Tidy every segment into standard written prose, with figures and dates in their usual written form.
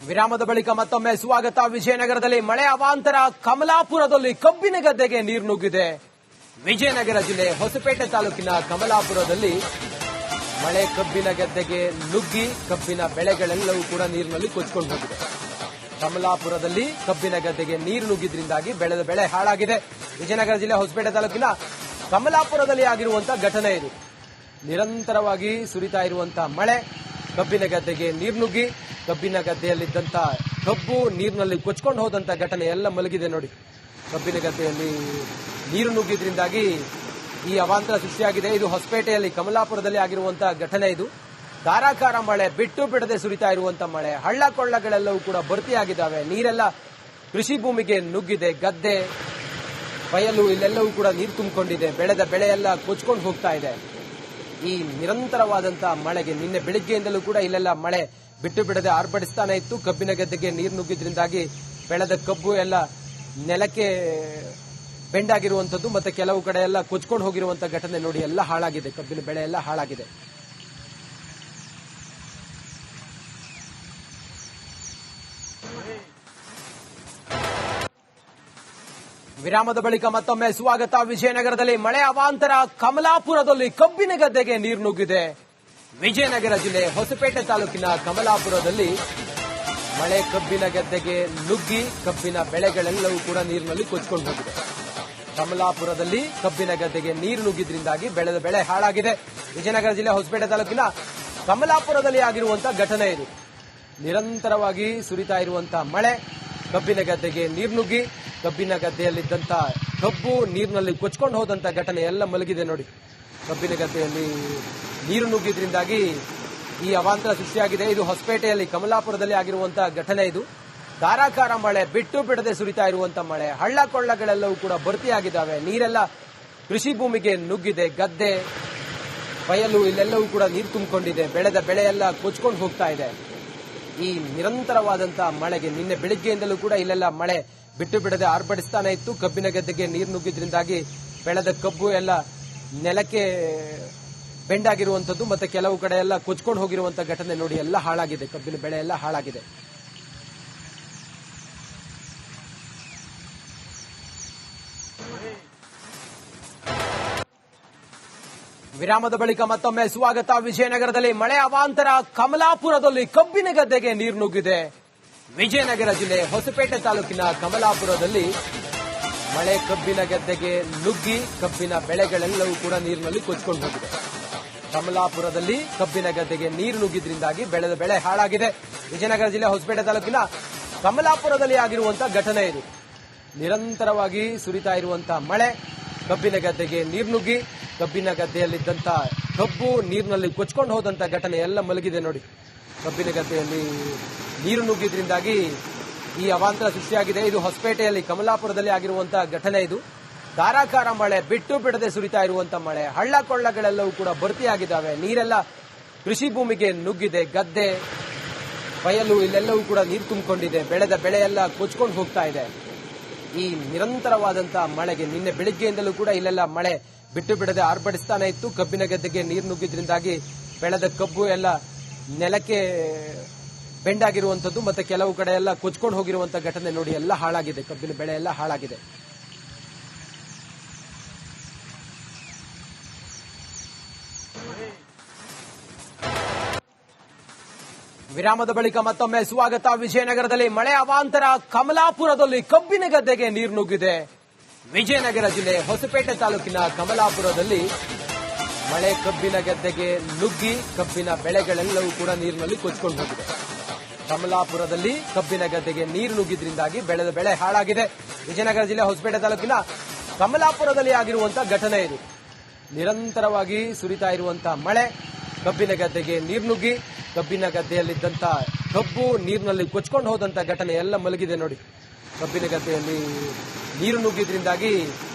ವಿರಾಮದ ಬಳಿಕ ಮತ್ತೊಮ್ಮೆ ಸ್ವಾಗತ. ವಿಜಯನಗರದಲ್ಲಿ ಮಳೆ ಅವಾಂತರ. ಕಮಲಾಪುರದಲ್ಲಿ ಕಬ್ಬಿನ ಗದ್ದೆಗೆ ನೀರು ನುಗ್ಗಿದೆ. ವಿಜಯನಗರ ಜಿಲ್ಲೆ ಹೊಸಪೇಟೆ ತಾಲೂಕಿನ ಕಮಲಾಪುರದಲ್ಲಿ ಮಳೆ ಕಬ್ಬಿನ ಗದ್ದೆಗೆ ನುಗ್ಗಿ ಕಬ್ಬಿನ ಬೆಳೆಗಳೆಲ್ಲವೂ ಕೂಡ ನೀರಿನಲ್ಲಿ ಕೊಚ್ಚಿಕೊಂಡು ಹೋಗಿದೆ. ಕಮಲಾಪುರದಲ್ಲಿ ಕಬ್ಬಿನ ಗದ್ದೆಗೆ ನೀರು ನುಗ್ಗಿದ್ರಿಂದಾಗಿ ಬೆಳೆದ ಬೆಳೆ ಹಾಳಾಗಿದೆ. ವಿಜಯನಗರ ಜಿಲ್ಲೆ ಹೊಸಪೇಟೆ ತಾಲೂಕಿನ ಕಮಲಾಪುರದಲ್ಲಿ ಆಗಿರುವಂತಹ ಘಟನೆ ಇದು. ನಿರಂತರವಾಗಿ ಸುರಿತಾ ಇರುವಂತಹ ಮಳೆ ಕಬ್ಬಿನ ಗದ್ದೆಗೆ ನೀರು ನುಗ್ಗಿ ಕಬ್ಬಿನ ಗದ್ದೆಯಲ್ಲಿದ್ದಂತ ಕಬ್ಬು ನೀರಿನಲ್ಲಿ ಕೊಚ್ಕೊಂಡು ಹೋದಂತ ಘಟನೆ ಎಲ್ಲ ಮಲಗಿದೆ ನೋಡಿ. ಕಬ್ಬಿನ ಗದ್ದೆಯಲ್ಲಿ ನೀರು ನುಗ್ಗಿದ್ರಿಂದಾಗಿ ಈ ಅವಾಂತರ ಸೃಷ್ಟಿಯಾಗಿದೆ. ಇದು ಹೊಸಪೇಟೆಯಲ್ಲಿ ಕಮಲಾಪುರದಲ್ಲಿ ಆಗಿರುವಂತಹ ಘಟನೆ ಇದು. ಧಾರಾಕಾರ ಮಳೆ, ಬಿಟ್ಟು ಬಿಡದೆ ಸುರಿತಾ ಇರುವಂತಹ ಮಳೆ, ಹಳ್ಳ ಕೊಳ್ಳಗಳೆಲ್ಲವೂ ಕೂಡ ಭರ್ತಿಯಾಗಿದ್ದಾವೆ. ನೀರೆಲ್ಲ ಕೃಷಿ ಭೂಮಿಗೆ ನುಗ್ಗಿದೆ. ಗದ್ದೆ ಬಯಲು ಇಲ್ಲೆಲ್ಲವೂ ಕೂಡ ನೀರು ತುಂಬಿಕೊಂಡಿದೆ. ಬೆಳೆದ ಬೆಳೆ ಎಲ್ಲ ಕೊಚ್ಕೊಂಡು ಹೋಗ್ತಾ ಇದೆ. ಈ ನಿರಂತರವಾದಂತಹ ಮಳೆಗೆ ನಿನ್ನೆ ಬೆಳಿಗ್ಗೆಯಿಂದಲೂ ಕೂಡ ಇಲ್ಲೆಲ್ಲ ಮಳೆ ಬಿಟ್ಟು ಬಿಡದೆ ಆರ್ಭಟಿಸ್ತಾನೆ ಇತ್ತು. ಕಬ್ಬಿನ ಗದ್ದೆಗೆ ನೀರು ನುಗ್ಗಿದ್ರಿಂದಾಗಿ ಬೆಳೆದ ಕಬ್ಬು ಎಲ್ಲ ನೆಲಕ್ಕೆ ಬೆಂಡಾಗಿರುವಂತದ್ದು ಮತ್ತೆ ಕೆಲವು ಕಡೆ ಎಲ್ಲ ಕೊಚ್ಕೊಂಡು ಹೋಗಿರುವಂತಹ ಘಟನೆ ನೋಡಿ. ಎಲ್ಲ ಹಾಳಾಗಿದೆ, ಕಬ್ಬಿನ ಬೆಳೆ ಎಲ್ಲ ಹಾಳಾಗಿದೆ. ವಿರಾಮದ ಬಳಿಕ ಮತ್ತೊಮ್ಮೆ ಸ್ವಾಗತ. ವಿಜಯನಗರದಲ್ಲಿ ಮಳೆ ಅವಾಂತರ. ಕಮಲಾಪುರದಲ್ಲಿ ಕಬ್ಬಿನ ಗದ್ದೆಗೆ ನೀರು ನುಗ್ಗಿದೆ. ವಿಜಯನಗರ ಜಿಲ್ಲೆ ಹೊಸಪೇಟೆ ತಾಲೂಕಿನ ಕಮಲಾಪುರದಲ್ಲಿ ಮಳೆ ಕಬ್ಬಿನ ಗದ್ದೆಗೆ ನುಗ್ಗಿ ಕಬ್ಬಿನ ಬೆಳೆಗಳೆಲ್ಲವೂ ಕೂಡ ನೀರಿನಲ್ಲಿ ಕೊಚ್ಚಿಕೊಂಡು ಹೋಗಿದೆ. ಕಮಲಾಪುರದಲ್ಲಿ ಕಬ್ಬಿನ ಗದ್ದೆಗೆ ನೀರು ನುಗ್ಗಿದ್ರಿಂದಾಗಿ ಬೆಳೆದ ಬೆಳೆ ಹಾಳಾಗಿದೆ. ವಿಜಯನಗರ ಜಿಲ್ಲೆ ಹೊಸಪೇಟೆ ತಾಲೂಕಿನ ಕಮಲಾಪುರದಲ್ಲಿ ಆಗಿರುವಂತಹ ಘಟನೆ ಇದು. ನಿರಂತರವಾಗಿ ಸುರಿತಾ ಇರುವಂತಹ ಮಳೆ ಕಬ್ಬಿನ ಗದ್ದೆಗೆ ನೀರು ನುಗ್ಗಿ ಕಬ್ಬಿನ ಗದ್ದೆಯಲ್ಲಿದ್ದಂತ ಕಬ್ಬು ನೀರಿನಲ್ಲಿ ಕೊಚ್ಕೊಂಡು ಹೋದಂತ ಘಟನೆ ಎಲ್ಲ ಮಲಗಿದೆ ನೋಡಿ. ಕಬ್ಬಿನ ಗದ್ದೆಯಲ್ಲಿ ನೀರು ನುಗ್ಗಿದ್ರಿಂದಾಗಿ ಈ ಅವಾಂತರ ಸೃಷ್ಟಿಯಾಗಿದೆ. ಇದು ಹೊಸಪೇಟೆಯಲ್ಲಿ ಕಮಲಾಪುರದಲ್ಲಿ ಆಗಿರುವಂತಹ ಘಟನೆ ಇದು. ಧಾರಾಕಾರ ಮಳೆ, ಬಿಟ್ಟು ಬಿಡದೆ ಸುರಿತಾ ಇರುವಂತಹ ಮಳೆ, ಹಳ್ಳ ಕೊಳ್ಳಗಳೆಲ್ಲವೂ ಕೂಡ ಭರ್ತಿಯಾಗಿದ್ದಾವೆ. ನೀರೆಲ್ಲ ಕೃಷಿ ಭೂಮಿಗೆ ನುಗ್ಗಿದೆ. ಗದ್ದೆ ಬಯಲು ಇಲ್ಲೆಲ್ಲವೂ ಕೂಡ ನೀರು ತುಂಬಿಕೊಂಡಿದೆ. ಬೆಳೆದ ಬೆಳೆ ಎಲ್ಲ ಕೊಚ್ಕೊಂಡು ಹೋಗ್ತಾ ಇದೆ. ಈ ನಿರಂತರವಾದಂತಹ ಮಳೆಗೆ ನಿನ್ನೆ ಬೆಳಿಗ್ಗೆಯಿಂದಲೂ ಕೂಡ ಇಲ್ಲೆಲ್ಲ ಮಳೆ ಬಿಟ್ಟು ಬಿಡದೆ ಆರ್ಭಟಿಸ್ತಾನೆ ಇತ್ತು. ಕಬ್ಬಿನ ಗದ್ದೆಗೆ ನೀರು ನುಗ್ಗಿದ್ರಿಂದಾಗಿ ಬೆಳೆದ ಕಬ್ಬು ಎಲ್ಲ ನೆಲಕ್ಕೆ ಬೆಂಡಾಗಿರುವಂತದ್ದು ಮತ್ತೆ ಕೆಲವು ಕಡೆ ಎಲ್ಲ ಕೊಚ್ಕೊಂಡು ಹೋಗಿರುವಂತಹ ಘಟನೆ ನೋಡಿ. ಎಲ್ಲ ಹಾಳಾಗಿದೆ, ಕಬ್ಬಿನ ಬೆಳೆ ಎಲ್ಲ ಹಾಳಾಗಿದೆ. ವಿರಾಮದ ಬಳಿಕ ಮತ್ತೊಮ್ಮೆ ಸ್ವಾಗತ. ವಿಜಯನಗರದಲ್ಲಿ ಮಳೆ ಅವಾಂತರ. ಕಮಲಾಪುರದಲ್ಲಿ ಕಬ್ಬಿನ ಗದ್ದೆಗೆ ನೀರು ನುಗ್ಗಿದೆ. ವಿಜಯನಗರ ಜಿಲ್ಲೆ ಹೊಸಪೇಟೆ ತಾಲೂಕಿನ ಕಮಲಾಪುರದಲ್ಲಿ ಮಳೆ ಕಬ್ಬಿನ ಗದ್ದೆಗೆ ನುಗ್ಗಿ ಕಬ್ಬಿನ ಬೆಳೆಗಳೆಲ್ಲವೂ ಕೂಡ ನೀರಿನಲ್ಲಿ ಕೊಚ್ಕೊಂಡು ಹೋಗಿದೆ. ಕಮಲಾಪುರದಲ್ಲಿ ಕಬ್ಬಿನ ಗದ್ದೆಗೆ ನೀರು ನುಗ್ಗಿದ್ರಿಂದಾಗಿ ಬೆಳೆದ ಬೆಳೆ ಹಾಳಾಗಿದೆ. ವಿಜಯನಗರ ಜಿಲ್ಲೆ ಹೊಸಪೇಟೆ ತಾಲೂಕಿನ ಕಮಲಾಪುರದಲ್ಲಿ ಆಗಿರುವಂತಹ ಘಟನೆ ಇದು. ನಿರಂತರವಾಗಿ ಸುರಿತಾ ಇರುವಂತಹ ಮಳೆ ಕಬ್ಬಿನ ಗದ್ದೆಗೆ ನೀರು ನುಗ್ಗಿ ಕಬ್ಬಿನ ಗದ್ದೆಯಲ್ಲಿದ್ದಂತ ಕಬ್ಬು ನೀರಿನಲ್ಲಿ ಕೊಚ್ಕೊಂಡು ಹೋದಂತ ಘಟನೆ ಎಲ್ಲ ಮಲಗಿದೆ ನೋಡಿ. ಕಬ್ಬಿನ ಗದ್ದೆಯಲ್ಲಿ ನೀರು ನುಗ್ಗಿದ್ರಿಂದಾಗಿ ಈ ಅವಾಂತರ ಸೃಷ್ಟಿಯಾಗಿದೆ. ಇದು ಹೊಸಪೇಟೆಯಲ್ಲಿ ಕಮಲಾಪುರದಲ್ಲಿ ಆಗಿರುವಂತಹ ಘಟನೆ ಇದು. ಧಾರಾಕಾರ ಮಳೆ, ಬಿಟ್ಟು ಬಿಡದೆ ಸುರಿತಾ ಇರುವಂತಹ ಮಳೆ, ಹಳ್ಳ ಕೊಳ್ಳಗಳೆಲ್ಲವೂ ಕೂಡ ಭರ್ತಿಯಾಗಿದ್ದಾವೆ. ನೀರೆಲ್ಲ ಕೃಷಿ ಭೂಮಿಗೆ ನುಗ್ಗಿದೆ. ಗದ್ದೆ ಬಯಲು ಇಲ್ಲೆಲ್ಲವೂ ಕೂಡ ನೀರು ತುಂಬಿಕೊಂಡಿದೆ. ಬೆಳೆದ ಬೆಳೆ ಎಲ್ಲ ಕೊಚ್ಕೊಂಡು ಹೋಗ್ತಾ ಇದೆ. ಈ ನಿರಂತರವಾದಂತಹ ಮಳೆಗೆ ನಿನ್ನೆ ಬೆಳಿಗ್ಗೆಯಿಂದಲೂ ಕೂಡ ಇಲ್ಲೆಲ್ಲ ಮಳೆ ಬಿಟ್ಟು ಬಿಡದೆ ಆರ್ಭಟಿಸ್ತಾನೆ ಇತ್ತು. ಕಬ್ಬಿನ ಗದ್ದೆಗೆ ನೀರು ನುಗ್ಗಿದ್ರಿಂದಾಗಿ ಬೆಳೆದ ಕಬ್ಬು ಎಲ್ಲ ನೆಲಕ್ಕೆ ಬೆಂಡಾಗಿರುವಂತದ್ದು ಮತ್ತೆ ಕೆಲವು ಕಡೆ ಎಲ್ಲ ಕೊಚ್ಕೊಂಡು ಹೋಗಿರುವಂತಹ ಘಟನೆ ನೋಡಿ. ಎಲ್ಲ ಹಾಳಾಗಿದೆ, ಕಬ್ಬಿನ ಬೆಳೆ ಎಲ್ಲ ಹಾಳಾಗಿದೆ. ವಿರಾಮದ ಬಳಿಕ ಮತ್ತೊಮ್ಮೆ ಸ್ವಾಗತ. ವಿಜಯನಗರದಲ್ಲಿ ಮಳೆ ಅವಾಂತರ. ಕಮಲಾಪುರದಲ್ಲಿ ಕಬ್ಬಿನ ಗದ್ದೆಗೆ ನೀರು ನುಗ್ಗಿದೆ. ವಿಜಯನಗರ ಜಿಲ್ಲೆ ಹೊಸಪೇಟೆ ತಾಲೂಕಿನ ಕಮಲಾಪುರದಲ್ಲಿ ಮಳೆ ಕಬ್ಬಿನ ಗದ್ದೆಗೆ ನುಗ್ಗಿ ಕಬ್ಬಿನ ಬೆಳೆಗಳೆಲ್ಲವೂ ಕೂಡ ನೀರಿನಲ್ಲಿ ಕೊಚ್ಕೊಂಡು ಹೋಗಿದೆ. ಕಮಲಾಪುರದಲ್ಲಿ ಕಬ್ಬಿನ ಗದ್ದೆಗೆ ನೀರು ನುಗ್ಗಿದ್ರಿಂದಾಗಿ ಬೆಳೆದ ಬೆಳೆ ಹಾಳಾಗಿದೆ. ವಿಜಯನಗರ ಜಿಲ್ಲೆ ಹೊಸಪೇಟೆ ತಾಲೂಕಿನ ಕಮಲಾಪುರದಲ್ಲಿ ಆಗಿರುವಂತಹ ಘಟನೆ ಇದು. ನಿರಂತರವಾಗಿ ಸುರಿತಾ ಇರುವಂತಹ ಮಳೆ ಕಬ್ಬಿನ ಗದ್ದೆಗೆ ನೀರು ನುಗ್ಗಿ ಕಬ್ಬಿನ ಗದ್ದೆಯಲ್ಲಿದ್ದಂತ ಕಬ್ಬು ನೀರಿನಲ್ಲಿ ಕೊಚ್ಕೊಂಡು ಹೋದಂತ ಘಟನೆ ಎಲ್ಲ ಮಲಗಿದೆ ನೋಡಿ. ಕಬ್ಬಿನ ಗದ್ದೆಯಲ್ಲಿ ನೀರು ನುಗ್ಗಿದ್ರಿಂದಾಗಿ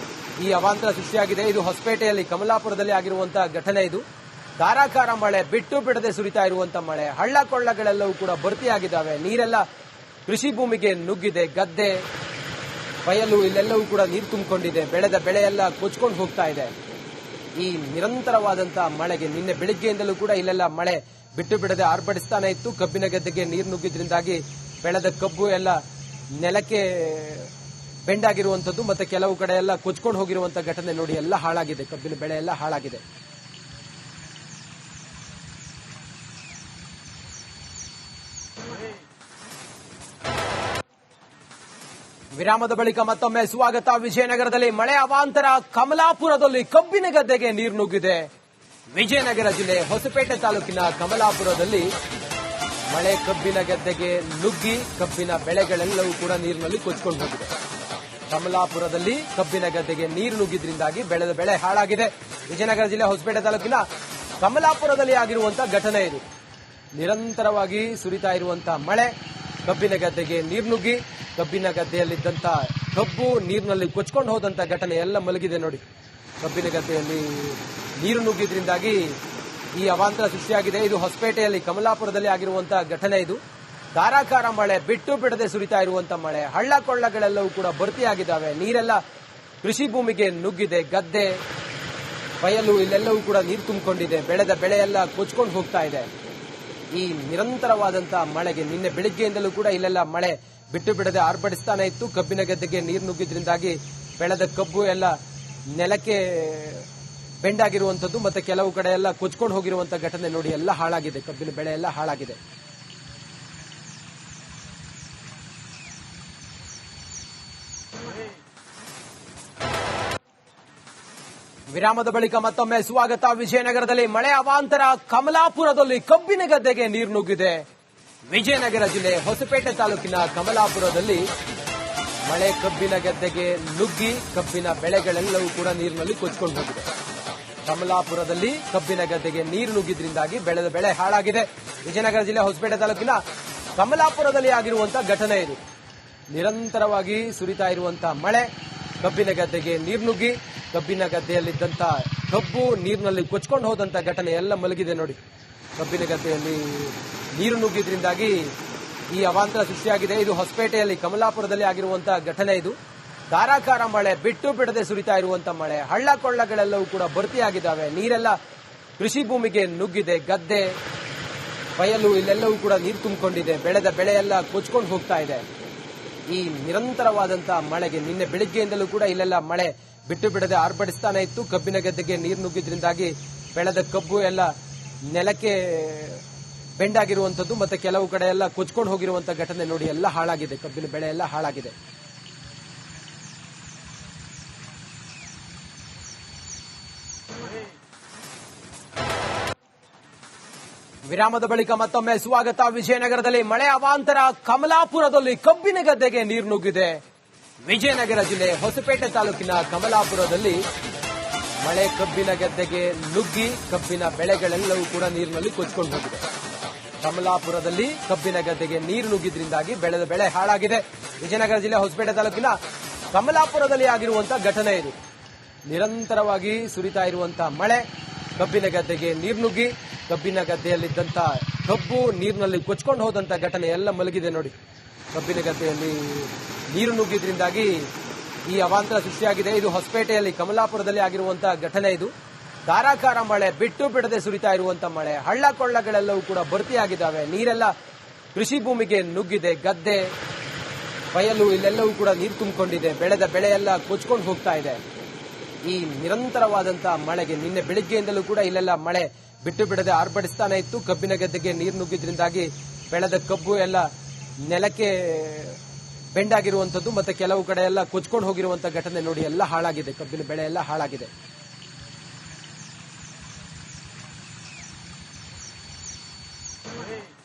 ಈ ಅವಾಂತರ ಸೃಷ್ಟಿಯಾಗಿದೆ. ಇದು ಹೊಸಪೇಟೆಯಲ್ಲಿ ಕಮಲಾಪುರದಲ್ಲಿ ಆಗಿರುವಂತಹ ಘಟನೆ ಇದು. ಧಾರಾಕಾರ ಮಳೆ, ಬಿಟ್ಟು ಬಿಡದೆ ಸುರಿತಾ ಇರುವಂತಹ ಮಳೆ, ಹಳ್ಳ ಕೊಳ್ಳಗಳೆಲ್ಲವೂ ಕೂಡ ಭರ್ತಿಯಾಗಿದ್ದಾವೆ. ನೀರೆಲ್ಲ ಕೃಷಿ ಭೂಮಿಗೆ ನುಗ್ಗಿದೆ. ಗದ್ದೆ ಬಯಲು ಇಲ್ಲೆಲ್ಲವೂ ಕೂಡ ನೀರು ತುಂಬಿಕೊಂಡಿದೆ. ಬೆಳೆದ ಬೆಳೆ ಎಲ್ಲ ಕೊಚ್ಕೊಂಡು ಹೋಗ್ತಾ ಇದೆ. ಈ ನಿರಂತರವಾದಂತಹ ಮಳೆಗೆ ನಿನ್ನೆ ಬೆಳಿಗ್ಗೆಯಿಂದಲೂ ಕೂಡ ಇಲ್ಲೆಲ್ಲ ಮಳೆ ಬಿಟ್ಟು ಬಿಡದೆ ಆರ್ಭಟಿಸ್ತಾನೆ ಇತ್ತು. ಕಬ್ಬಿನ ಗದ್ದೆಗೆ ನೀರು ನುಗ್ಗಿದ್ರಿಂದಾಗಿ ಬೆಳೆದ ಕಬ್ಬು ಎಲ್ಲ ನೆಲಕ್ಕೆ ಬೆಂಡಾಗಿರುವಂತದ್ದು ಮತ್ತೆ ಕೆಲವು ಕಡೆ ಎಲ್ಲ ಕೊಚ್ಕೊಂಡು ಹೋಗಿರುವಂತ ಘಟನೆ ನೋಡಿ, ಎಲ್ಲ ಹಾಳಾಗಿದೆ, ಕಬ್ಬಿನ ಬೆಳೆ ಎಲ್ಲ ಹಾಳಾಗಿದೆ. ವಿರಾಮದ ಬಳಿಕ ಮತ್ತೊಮ್ಮೆ ಸ್ವಾಗತ. ವಿಜಯನಗರದಲ್ಲಿ ಮಳೆ ಅವಾಂತರ, ಕಮಲಾಪುರದಲ್ಲಿ ಕಬ್ಬಿನ ಗದ್ದೆಗೆ ನೀರು ನುಗ್ಗಿದೆ. ವಿಜಯನಗರ ಜಿಲ್ಲೆ ಹೊಸಪೇಟೆ ತಾಲೂಕಿನ ಕಮಲಾಪುರದಲ್ಲಿ ಮಳೆ ಕಬ್ಬಿನ ಗದ್ದೆಗೆ ನುಗ್ಗಿ ಕಬ್ಬಿನ ಬೆಳೆಗಳೆಲ್ಲವೂ ಕೂಡ ನೀರಿನಲ್ಲಿ ಕೊಚ್ಕೊಂಡು ಹೋಗಿದೆ. ಕಮಲಾಪುರದಲ್ಲಿ ಕಬ್ಬಿನ ಗದ್ದೆಗೆ ನೀರು ನುಗ್ಗಿದ್ರಿಂದಾಗಿ ಬೆಳೆದ ಬೆಳೆ ಹಾಳಾಗಿದೆ. ವಿಜಯನಗರ ಜಿಲ್ಲೆ ಹೊಸಪೇಟೆ ತಾಲೂಕಿನ ಕಮಲಾಪುರದಲ್ಲಿ ಆಗಿರುವಂತಹ ಘಟನೆ ಇದು. ನಿರಂತರವಾಗಿ ಸುರಿತಾ ಇರುವಂತಹ ಮಳೆ ಕಬ್ಬಿನ ಗದ್ದೆಗೆ ನೀರು ನುಗ್ಗಿ ಕಬ್ಬಿನ ಗದ್ದೆಯಲ್ಲಿದ್ದಂತ ಕಬ್ಬು ನೀರಿನಲ್ಲಿ ಕೊಚ್ಕೊಂಡು ಹೋದಂತ ಘಟನೆ ಎಲ್ಲ ಮಲಗಿದೆ ನೋಡಿ. ಕಬ್ಬಿನ ಗದ್ದೆಯಲ್ಲಿ ನೀರು ನುಗ್ಗಿದ್ರಿಂದಾಗಿ ಈ ಅವಾಂತರ ಸೃಷ್ಟಿಯಾಗಿದೆ. ಇದು ಹೊಸಪೇಟೆಯಲ್ಲಿ ಕಮಲಾಪುರದಲ್ಲಿ ಆಗಿರುವಂತಹ ಘಟನೆ ಇದು. ಧಾರಾಕಾರ ಮಳೆ, ಬಿಟ್ಟು ಬಿಡದೆ ಸುರಿತಾ ಇರುವಂತಹ ಮಳೆ, ಹಳ್ಳ ಕೊಳ್ಳಗಳೆಲ್ಲವೂ ಕೂಡ ಭರ್ತಿಯಾಗಿದ್ದಾವೆ. ನೀರೆಲ್ಲ ಕೃಷಿ ಭೂಮಿಗೆ ನುಗ್ಗಿದೆ. ಗದ್ದೆ, ಬಯಲು ಇಲ್ಲೆಲ್ಲವೂ ಕೂಡ ನೀರು ತುಂಬಿಕೊಂಡಿದೆ. ಬೆಳೆದ ಬೆಳೆ ಎಲ್ಲ ಕೊಚ್ಕೊಂಡು ಹೋಗ್ತಾ ಇದೆ. ಈ ನಿರಂತರವಾದಂತಹ ಮಳೆಗೆ ನಿನ್ನೆ ಬೆಳಿಗ್ಗೆಯಿಂದಲೂ ಕೂಡ ಇಲ್ಲೆಲ್ಲ ಮಳೆ ಬಿಟ್ಟು ಬಿಡದೆ ಆರ್ಭಟಿಸ್ತಾನೆ ಇತ್ತು. ಕಬ್ಬಿನ ಗದ್ದೆಗೆ ನೀರು ನುಗ್ಗಿದ್ರಿಂದಾಗಿ ಬೆಳೆದ ಕಬ್ಬು ಎಲ್ಲ ನೆಲಕ್ಕೆ ಬೆಂಡಾಗಿರುವಂತದ್ದು ಮತ್ತೆ ಕೆಲವು ಕಡೆ ಎಲ್ಲ ಕೊಚ್ಕೊಂಡು ಹೋಗಿರುವಂತಹ ಘಟನೆ ನೋಡಿ, ಎಲ್ಲ ಹಾಳಾಗಿದೆ, ಕಬ್ಬಿನ ಬೆಳೆ ಎಲ್ಲ ಹಾಳಾಗಿದೆ. ವಿರಾಮದ ಬಳಿಕ ಮತ್ತೊಮ್ಮೆ ಸ್ವಾಗತ. ವಿಜಯನಗರದಲ್ಲಿ ಮಳೆ ಅವಾಂತರ, ಕಮಲಾಪುರದಲ್ಲಿ ಕಬ್ಬಿನ ಗದ್ದೆಗೆ ನೀರು ನುಗ್ಗಿದೆ. ವಿಜಯನಗರ ಜಿಲ್ಲೆ ಹೊಸಪೇಟೆ ತಾಲೂಕಿನ ಕಮಲಾಪುರದಲ್ಲಿ ಮಳೆ ಕಬ್ಬಿನ ಗದ್ದೆಗೆ ನುಗ್ಗಿ ಕಬ್ಬಿನ ಬೆಳೆಗಳೆಲ್ಲವೂ ಕೂಡ ನೀರಿನಲ್ಲಿ ಕೊಚ್ಕೊಂಡು ಹೋಗಿದೆ. ಕಮಲಾಪುರದಲ್ಲಿ ಕಬ್ಬಿನ ಗದ್ದೆಗೆ ನೀರು ನುಗ್ಗಿದ್ರಿಂದಾಗಿ ಬೆಳೆದ ಬೆಳೆ ಹಾಳಾಗಿದೆ. ವಿಜಯನಗರ ಜಿಲ್ಲೆ ಹೊಸಪೇಟೆ ತಾಲೂಕಿನ ಕಮಲಾಪುರದಲ್ಲಿ ಆಗಿರುವಂತಹ ಘಟನೆ ಇದು. ನಿರಂತರವಾಗಿ ಸುರಿತಾ ಇರುವಂತಹ ಮಳೆ ಕಬ್ಬಿನ ಗದ್ದೆಗೆ ನೀರು ನುಗ್ಗಿ ಕಬ್ಬಿನ ಗದ್ದೆಯಲ್ಲಿದ್ದಂತ ಕಬ್ಬು ನೀರಿನಲ್ಲಿ ಕೊಚ್ಕೊಂಡು ಹೋದಂತ ಘಟನೆ ಎಲ್ಲ ಮಲಗಿದೆ ನೋಡಿ. ಕಬ್ಬಿನ ಗದ್ದೆಯಲ್ಲಿ ನೀರು ನುಗ್ಗಿದ್ರಿಂದಾಗಿ ಈ ಅವಾಂತರ ಸೃಷ್ಟಿಯಾಗಿದೆ. ಇದು ಹೊಸಪೇಟೆಯಲ್ಲಿ ಕಮಲಾಪುರದಲ್ಲಿ ಆಗಿರುವಂತಹ ಘಟನೆ ಇದು. ಧಾರಾಕಾರ ಮಳೆ, ಬಿಟ್ಟು ಬಿಡದೆ ಸುರಿತಾ ಇರುವಂತಹ ಮಳೆ, ಹಳ್ಳ ಕೊಳ್ಳಗಳೆಲ್ಲವೂ ಕೂಡ ಭರ್ತಿಯಾಗಿದ್ದಾವೆ. ನೀರೆಲ್ಲ ಕೃಷಿ ಭೂಮಿಗೆ ನುಗ್ಗಿದೆ. ಗದ್ದೆ, ಬಯಲು ಇಲ್ಲೆಲ್ಲವೂ ಕೂಡ ನೀರು ತುಂಬಿಕೊಂಡಿದೆ. ಬೆಳೆದ ಬೆಳೆ ಎಲ್ಲ ಕೊಚ್ಕೊಂಡು ಹೋಗ್ತಾ ಇದೆ. ಈ ನಿರಂತರವಾದಂತಹ ಮಳೆಗೆ ನಿನ್ನೆ ಬೆಳಿಗ್ಗೆಯಿಂದಲೂ ಕೂಡ ಇಲ್ಲೆಲ್ಲ ಮಳೆ ಬಿಟ್ಟು ಬಿಡದೆ ಆರ್ಭಟಿಸ್ತಾನೆ ಇತ್ತು. ಕಬ್ಬಿನ ಗದ್ದೆಗೆ ನೀರು ನುಗ್ಗಿದ್ರಿಂದಾಗಿ ಬೆಳೆದ ಕಬ್ಬು ಎಲ್ಲ ನೆಲಕ್ಕೆ ಬೆಂಡಾಗಿರುವಂತದ್ದು ಮತ್ತೆ ಕೆಲವು ಕಡೆ ಎಲ್ಲ ಕೊಚ್ಕೊಂಡು ಹೋಗಿರುವಂತಹ ಘಟನೆ ನೋಡಿ, ಎಲ್ಲ ಹಾಳಾಗಿದೆ, ಕಬ್ಬಿನ ಬೆಳೆ ಎಲ್ಲ ಹಾಳಾಗಿದೆ. ವಿರಾಮದ ಬಳಿಕ ಮತ್ತೊಮ್ಮೆ ಸ್ವಾಗತ. ವಿಜಯನಗರದಲ್ಲಿ ಮಳೆ ಅವಾಂತರ, ಕಮಲಾಪುರದಲ್ಲಿ ಕಬ್ಬಿನ ಗದ್ದೆಗೆ ನೀರು ನುಗ್ಗಿದೆ. ವಿಜಯನಗರ ಜಿಲ್ಲೆ ಹೊಸಪೇಟೆ ತಾಲೂಕಿನ ಕಮಲಾಪುರದಲ್ಲಿ ಮಳೆ ಕಬ್ಬಿನ ಗದ್ದೆಗೆ ನುಗ್ಗಿ ಕಬ್ಬಿನ ಬೆಳೆಗಳೆಲ್ಲವೂ ಕೂಡ ನೀರಿನಲ್ಲಿ ಕೊಚ್ಕೊಂಡು ಹೋಗಿದೆ. ಕಮಲಾಪುರದಲ್ಲಿ ಕಬ್ಬಿನ ಗದ್ದೆಗೆ ನೀರು ನುಗ್ಗಿದ್ರಿಂದಾಗಿ ಬೆಳೆದ ಬೆಳೆ ಹಾಳಾಗಿದೆ. ವಿಜಯನಗರ ಜಿಲ್ಲೆ ಹೊಸಪೇಟೆ ತಾಲೂಕಿನ ಕಮಲಾಪುರದಲ್ಲಿ ಆಗಿರುವಂತಹ ಘಟನೆ ಇದು. ನಿರಂತರವಾಗಿ ಸುರಿತಾ ಇರುವಂತಹ ಮಳೆ ಕಬ್ಬಿನ ಗದ್ದೆಗೆ ನೀರು ನುಗ್ಗಿ ಕಬ್ಬಿನ ಗದ್ದೆಯಲ್ಲಿದ್ದಂತ ಕಬ್ಬು ನೀರಿನಲ್ಲಿ ಕೊಚ್ಕೊಂಡು ಹೋದಂತ ಘಟನೆ ಎಲ್ಲ ಮಲಗಿದೆ ನೋಡಿ. ಕಬ್ಬಿನ ಗದ್ದೆಯಲ್ಲಿ ನೀರು ನುಗ್ಗಿದ್ರಿಂದಾಗಿ ಈ ಅವಾಂತರ ಸೃಷ್ಟಿಯಾಗಿದೆ. ಇದು ಹೊಸಪೇಟೆಯಲ್ಲಿ ಕಮಲಾಪುರದಲ್ಲಿ ಆಗಿರುವಂತಹ ಘಟನೆ ಇದು. ಧಾರಾಕಾರ ಮಳೆ, ಬಿಟ್ಟು ಬಿಡದೆ ಸುರಿತಾ ಇರುವಂತಹ ಮಳೆ, ಹಳ್ಳ ಕೊಳ್ಳಗಳೆಲ್ಲವೂ ಕೂಡ ಭರ್ತಿಯಾಗಿದ್ದಾವೆ. ನೀರೆಲ್ಲ ಕೃಷಿ ಭೂಮಿಗೆ ನುಗ್ಗಿದೆ. ಗದ್ದೆ, ಬಯಲು ಇಲ್ಲೆಲ್ಲವೂ ಕೂಡ ನೀರು ತುಂಬಿಕೊಂಡಿದೆ. ಬೆಳೆದ ಬೆಳೆ ಎಲ್ಲ ಕೊಚ್ಕೊಂಡು ಹೋಗ್ತಾ ಇದೆ. ಈ ನಿರಂತರವಾದಂತಹ ಮಳೆಗೆ ನಿನ್ನೆ ಬೆಳಿಗ್ಗೆಯಿಂದಲೂ ಕೂಡ ಇಲ್ಲೆಲ್ಲ ಮಳೆ ಬಿಟ್ಟು ಬಿಡದೆ ಆರ್ಭಟಿಸ್ತಾನೆ ಇತ್ತು. ಕಬ್ಬಿನ ಗದ್ದೆಗೆ ನೀರು ನುಗ್ಗಿದ್ರಿಂದಾಗಿ ಬೆಳೆದ ಕಬ್ಬು ಎಲ್ಲ ನೆಲಕ್ಕೆ ಬೆಂಡಾಗಿರುವಂತದ್ದು ಮತ್ತೆ ಕೆಲವು ಕಡೆ ಎಲ್ಲ ಕೊಚ್ಕೊಂಡು ಹೋಗಿರುವಂತಹ ಘಟನೆ ನೋಡಿ, ಎಲ್ಲ ಹಾಳಾಗಿದೆ, ಕಬ್ಬಿನ ಬೆಳೆ ಎಲ್ಲ ಹಾಳಾಗಿದೆ. Hey.